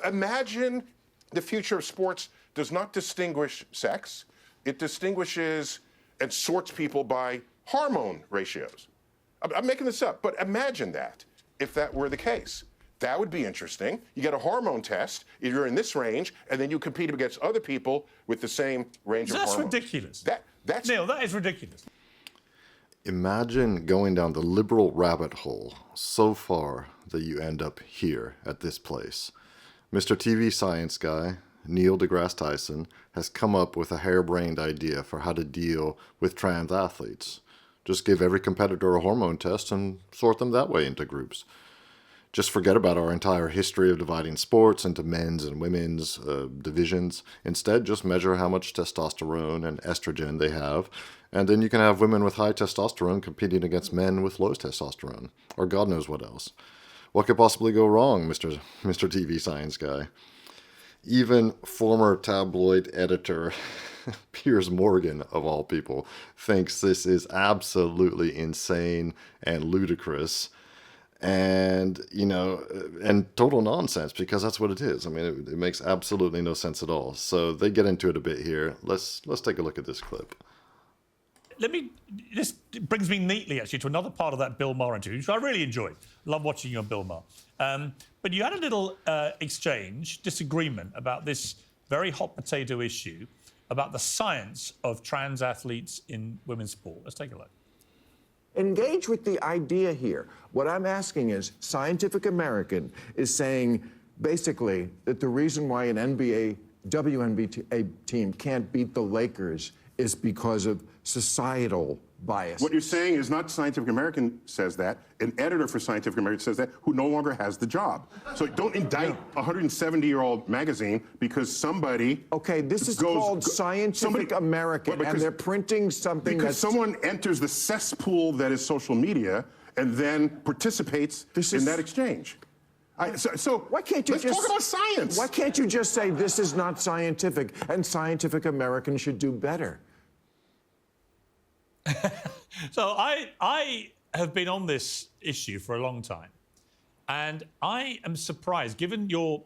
Imagine the future of sports does not distinguish sex. It distinguishes and sorts people by hormone ratios. I'm making this up, but imagine that if that were the case. That would be interesting. You get a hormone test, you're in this range, and then you compete against other people with the same range of hormones. That's ridiculous. That's Neil, that is ridiculous. Imagine going down the liberal rabbit hole so far that you end up here at this place. Mr. TV science guy, Neil deGrasse Tyson, has come up with a harebrained idea for how to deal with trans athletes. Just give every competitor a hormone test and sort them that way into groups. Just forget about our entire history of dividing sports into men's and women's divisions. Instead, just measure how much testosterone and estrogen they have, and then you can have women with high testosterone competing against men with low testosterone, or God knows what else. What could possibly go wrong, Mr. TV science guy? Even former tabloid editor Piers Morgan, of all people, thinks this is absolutely insane and ludicrous. And, and total nonsense, because that's what it is. I mean, it makes absolutely no sense at all. So they get into it a bit here. Let's take a look at this clip. This brings me neatly, actually, to another part of that Bill Maher interview, which I really enjoyed. Love watching you on Bill Maher. But you had a little disagreement about this very hot potato issue about the science of trans athletes in women's sport. Let's take a look. Engage with the idea here. What I'm asking is, Scientific American is saying basically that the reason why an WNBA team can't beat the Lakers is because of societal bias. What you're saying is not Scientific American says that. An editor for Scientific American says that, who no longer has the job. So don't indict a 170-year-old magazine because somebody... Okay, this is called Scientific American, and they're printing something because someone enters the cesspool that is social media and then participates in that exchange. So why can't you let's talk about science. Why can't you just say this is not scientific and Scientific American should do better? So I have been on this issue for a long time, and I am surprised, given your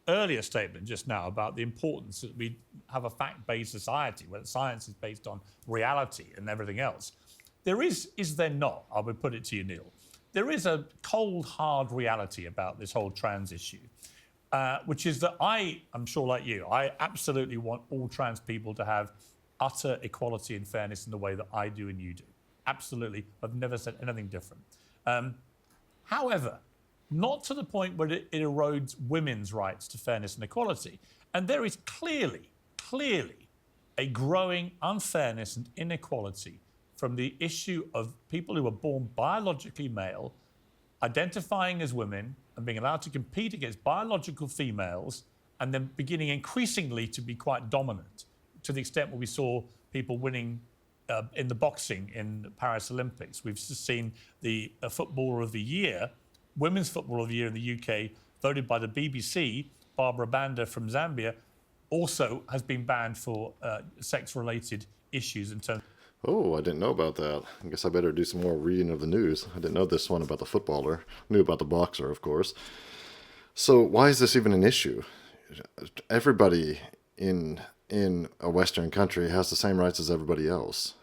earlier statement just now about the importance that we have a fact-based society where science is based on reality and everything else. There is there not, I would put it to you, Neil, there is a cold, hard reality about this whole trans issue, which is that I'm sure like you, I absolutely want all trans people to have utter equality and fairness in the way that I do and you do. Absolutely. I've never said anything different. However, not to the point where it erodes women's rights to fairness and equality. And there is clearly a growing unfairness and inequality from the issue of people who are born biologically male, identifying as women and being allowed to compete against biological females, and then beginning increasingly to be quite dominant, to the extent where we saw people winning in the boxing in the Paris Olympics. We've seen the Footballer of the Year, Women's Footballer of the Year in the UK, voted by the BBC, Barbara Banda from Zambia, also has been banned for sex-related issues in terms. Oh, I didn't know about that. I guess I better do some more reading of the news. I didn't know this one about the footballer. I knew about the boxer, of course. So why is this even an issue? Everybody in a Western country has the same rights as everybody else.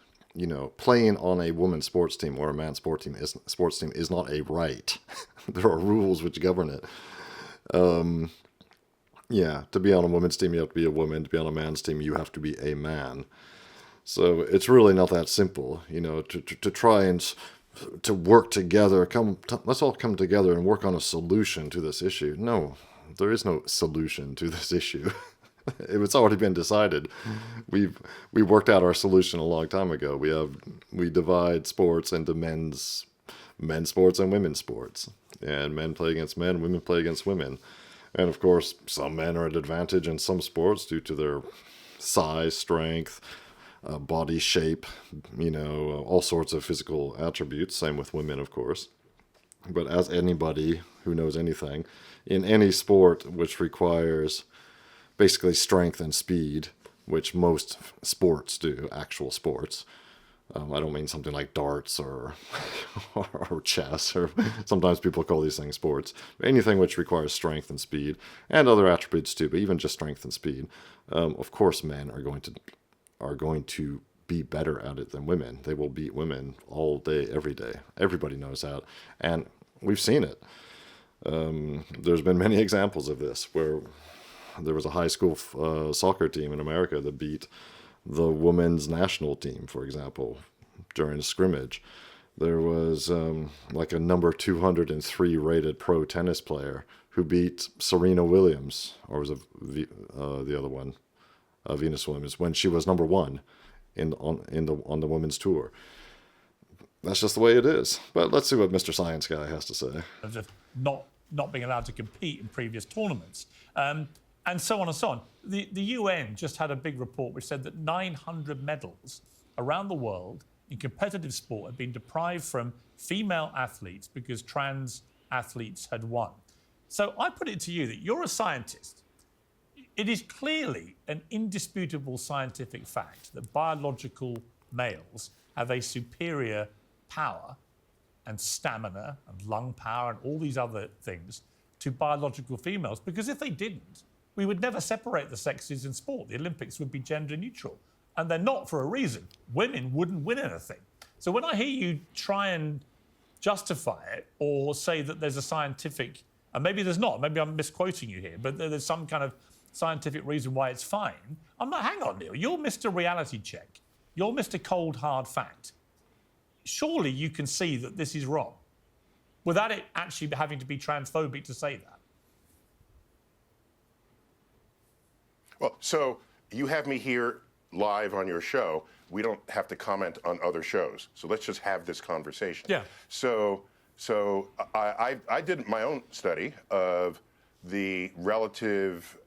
Playing on a women's sports team or a man's sports team is not a right. There are rules which govern it. To be on a women's team, you have to be a woman. To be on a man's team, you have to be a man. So it's really not that simple, to try and to work together. Let's all come together and work on a solution to this issue. No, there is no solution to this issue. It's already been decided. We worked out our solution a long time ago. We divide sports into men's sports and women's sports, and men play against men, women play against women, and of course some men are at advantage in some sports due to their size, strength, body shape, all sorts of physical attributes. Same with women, of course. But as anybody who knows anything, in any sport which requires basically strength and speed, which most sports do, actual sports, I don't mean something like darts or or chess, or sometimes people call these things sports. Anything which requires strength and speed, and other attributes too, but even just strength and speed. Of course, men are going to be better at it than women. They will beat women all day, every day. Everybody knows that, and we've seen it. There's been many examples of this where there was a high school soccer team in America that beat the women's national team, for example, during a scrimmage. There was like a number 203 rated pro tennis player who beat Serena Williams, or was it the other one, Venus Williams, when she was number one on the women's tour. That's just the way it is. But let's see what Mr. Science Guy has to say. Of just not being allowed to compete in previous tournaments. And so on and so on. The UN just had a big report which said that 900 medals around the world in competitive sport had been deprived from female athletes because trans athletes had won. So I put it to you that you're a scientist. It is clearly an indisputable scientific fact that biological males have a superior power and stamina and lung power and all these other things to biological females, because if they didn't, we would never separate the sexes in sport. The Olympics would be gender neutral. And they're not for a reason. Women wouldn't win anything. So when I hear you try and justify it or say that there's a scientific, and maybe there's not, maybe I'm misquoting you here, but there's some kind of scientific reason why it's fine. I'm like, hang on, Neil, you're Mr. Reality Check. You're Mr. Cold Hard Fact. Surely you can see that this is wrong without it actually having to be transphobic to say that. Well, so you have me here live on your show. We don't have to comment on other shows. So let's just have this conversation. Yeah. So I did my own study of the relative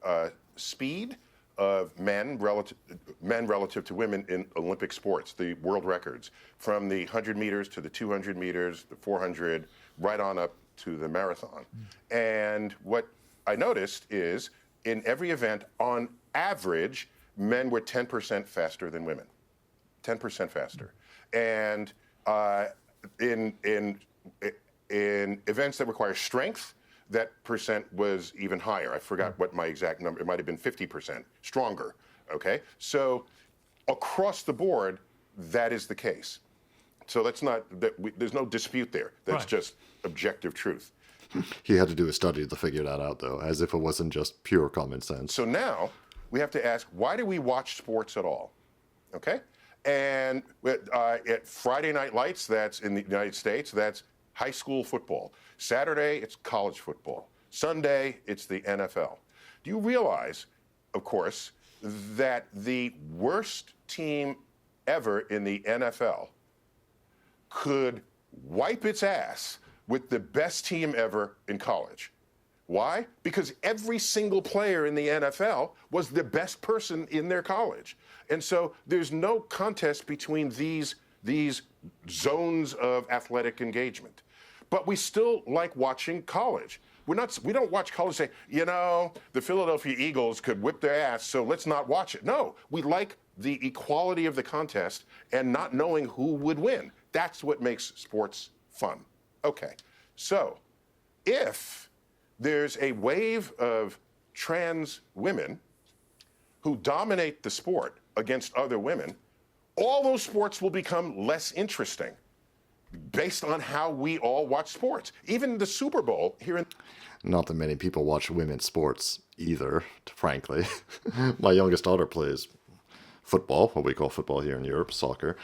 speed of men relative to women in Olympic sports, the world records, from the 100 meters to the 200 meters, the 400, right on up to the marathon. And what I noticed is in every event, on average, men were 10% faster than women, 10% faster. And in events that require strength, that percent was even higher. I forgot what my exact number, it might have been 50% stronger, okay? So across the board, that is the case. So there's no dispute there. That's right. Just objective truth. He had to do a study to figure that out, though, as if it wasn't just pure common sense. So now we have to ask, why do we watch sports at all? Okay? And at Friday Night Lights, that's in the United States, that's high school football. Saturday, it's college football. Sunday, it's the NFL. Do you realize, of course, that the worst team ever in the NFL could wipe its ass with the best team ever in college? Why? Because every single player in the NFL was the best person in their college. And so there's no contest between these zones of athletic engagement. But we still like watching college. We don't watch college and say, you know, the Philadelphia Eagles could whip their ass, so let's not watch it. No, we like the equality of the contest and not knowing who would win. That's what makes sports fun. Okay, so if there's a wave of trans women who dominate the sport against other women, all those sports will become less interesting based on how we all watch sports. Even the Super Bowl here in... Not that many people watch women's sports either, frankly. My youngest daughter plays football, what we call football here in Europe, soccer.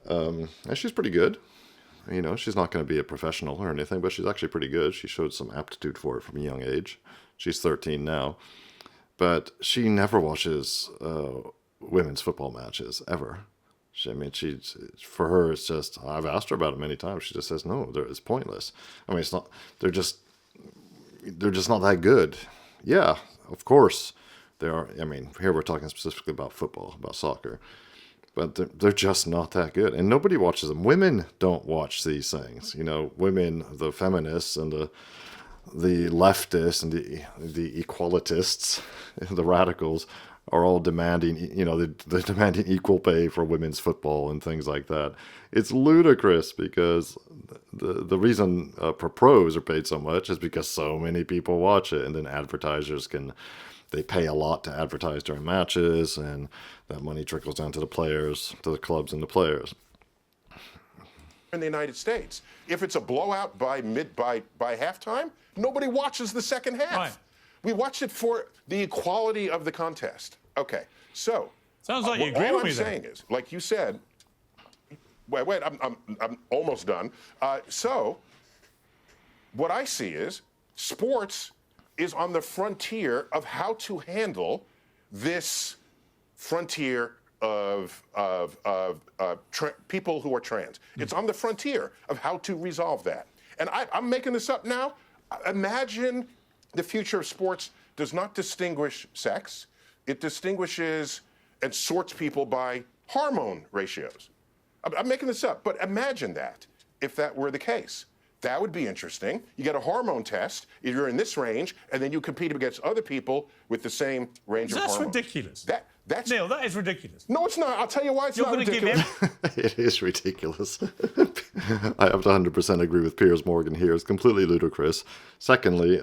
And she's pretty good. You know, she's not going to be a professional or anything, but she's actually pretty good. She showed some aptitude for it from a young age. She's 13 now. But she never watches women's football matches, ever. For her, it's just, I've asked her about it many times. She just says, no, it's pointless. I mean, it's not, they're just not that good. Yeah, of course they are. I mean, here we're talking specifically about football, about soccer. But they're just not that good. And nobody watches them. Women don't watch these things. You know, women, the feminists and the leftists and the equalitists, the radicals, are all demanding, they're demanding equal pay for women's football and things like that. It's ludicrous because the reason pros are paid so much is because so many people watch it, and then advertisers they pay a lot to advertise during matches, and that money trickles down to the players, to the clubs and the players. In the United States, if it's a blowout by halftime, nobody watches the second half. Right. We watch it for the equality of the contest. Okay, so Sounds like you agree all with me I'm then. saying is, like you said, wait, I'm almost done. So what I see is sports is on the frontier of how to handle this frontier of people who are trans. It's on the frontier of how to resolve that. And I'm making this up now. Imagine the future of sports does not distinguish sex. It distinguishes and sorts people by hormone ratios. I'm making this up, but imagine that if that were the case. That would be interesting. You get a hormone test, you're in this range, and then you compete against other people with the same range of That's hormones. ridiculous. That's Neil, that is ridiculous. No, it's not. I'll tell you why it's You're not going to give ridiculous. It is ridiculous. I have to 100% agree with Piers Morgan here. It's completely ludicrous. Secondly,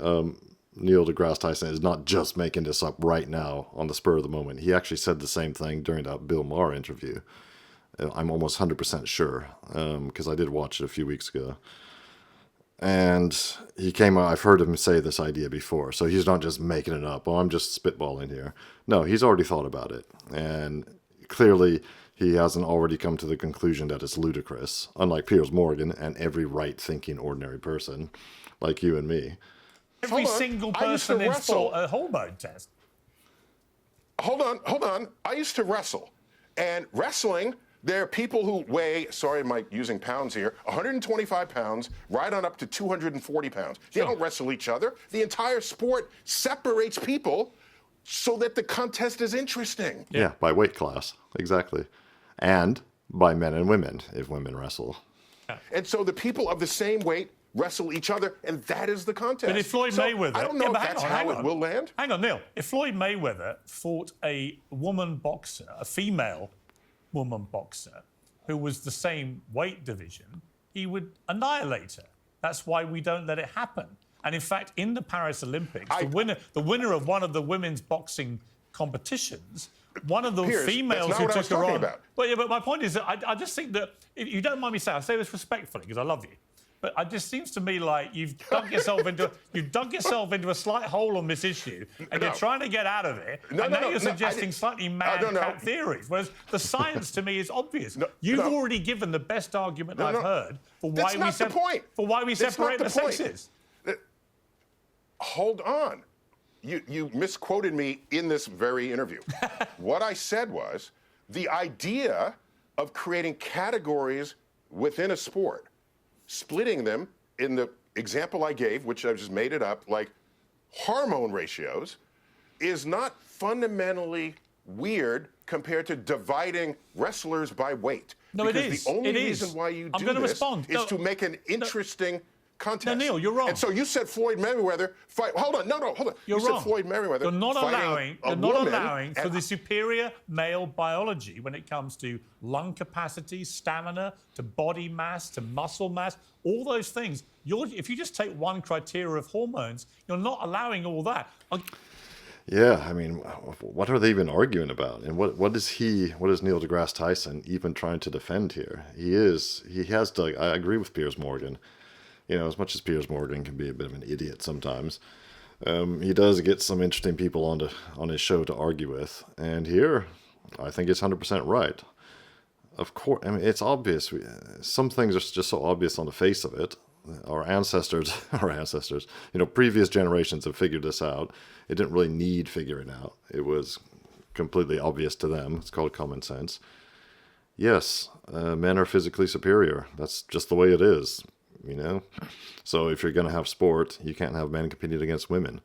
Neil deGrasse Tyson is not just making this up right now on the spur of the moment. He actually said the same thing during that Bill Maher interview. I'm almost 100% sure, because I did watch it a few weeks ago. And he came out, I've heard him say this idea before, so he's not just making it up. Oh, I'm just spitballing here. No, he's already thought about it. And clearly, he hasn't already come to the conclusion that it's ludicrous, unlike Piers Morgan and every right-thinking ordinary person like you and me. Every Hold on. single I used to person in wrestle. sport, a hormone test. Hold on. I used to wrestle. And wrestling, there are people who weigh, sorry, am I using pounds here, 125 pounds, right on up to 240 pounds. They Sure. don't wrestle each other. The entire sport separates people so that the contest is interesting. Yeah, by weight class, exactly. And by men and women, if women wrestle. And so the people of the same weight wrestle each other, and that is the contest. But if Floyd So Mayweather... I don't know Yeah, if but that's hang how on. it will land. Hang on, Neil. If Floyd Mayweather fought a woman boxer, a female woman boxer, who was the same weight division, he would annihilate her. That's why we don't let it happen. And in fact, in the Paris Olympics, the winner of one of the women's boxing competitions, one of the Piers, females that's not who what I was took her talking on. about. Well, yeah, but my point is that I just think that, if you don't mind me saying, I say this respectfully because I love you, but it just seems to me like you've dug yourself into a slight hole on this issue, and you're trying to get out of it. And now you're suggesting slightly madcap theories, whereas the science to me is obvious. You've already given the best argument I've heard for why That's not the point. for why we That's not separate the point. sexes. Hold on. You misquoted me in this very interview. What I said was the idea of creating categories within a sport, splitting them in the example I gave, which I just made it up, like hormone ratios, is not fundamentally weird compared to dividing wrestlers by weight. No, it because is. the only It is. reason why you I'm do gonna this respond. is to make an interesting contest. No, Neil, you're wrong. And so you said Floyd Mayweather fight. Hold on. You're you wrong. said Floyd Mayweather. You're not fighting allowing a for the woman, superior male biology when it comes to lung capacity, stamina, to body mass, to muscle mass, all those things. If you just take one criteria of hormones, you're not allowing all that. Yeah, I mean, what are they even arguing about? And what is Neil deGrasse Tyson even trying to defend here? He has to, I agree with Piers Morgan. You know, as much as Piers Morgan can be a bit of an idiot sometimes, he does get some interesting people on his show to argue with. And here, I think it's 100% right. Of course, I mean, it's obvious. Some things are just so obvious on the face of it. Our ancestors, previous generations have figured this out. It didn't really need figuring out. It was completely obvious to them. It's called common sense. Yes, men are physically superior. That's just the way it is, you know? So if you're going to have sport, you can't have men competing against women.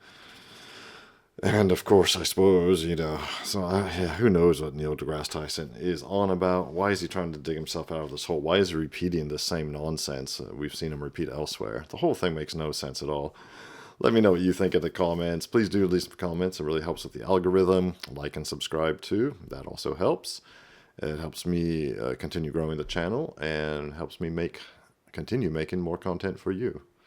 And of course, I suppose, who knows what Neil deGrasse Tyson is on about? Why is he trying to dig himself out of this hole? Why is he repeating the same nonsense we've seen him repeat elsewhere? The whole thing makes no sense at all. Let me know what you think in the comments. Please do leave some comments. It really helps with the algorithm. Like and subscribe too. That also helps. It helps me continue growing the channel and helps me continue making more content for you.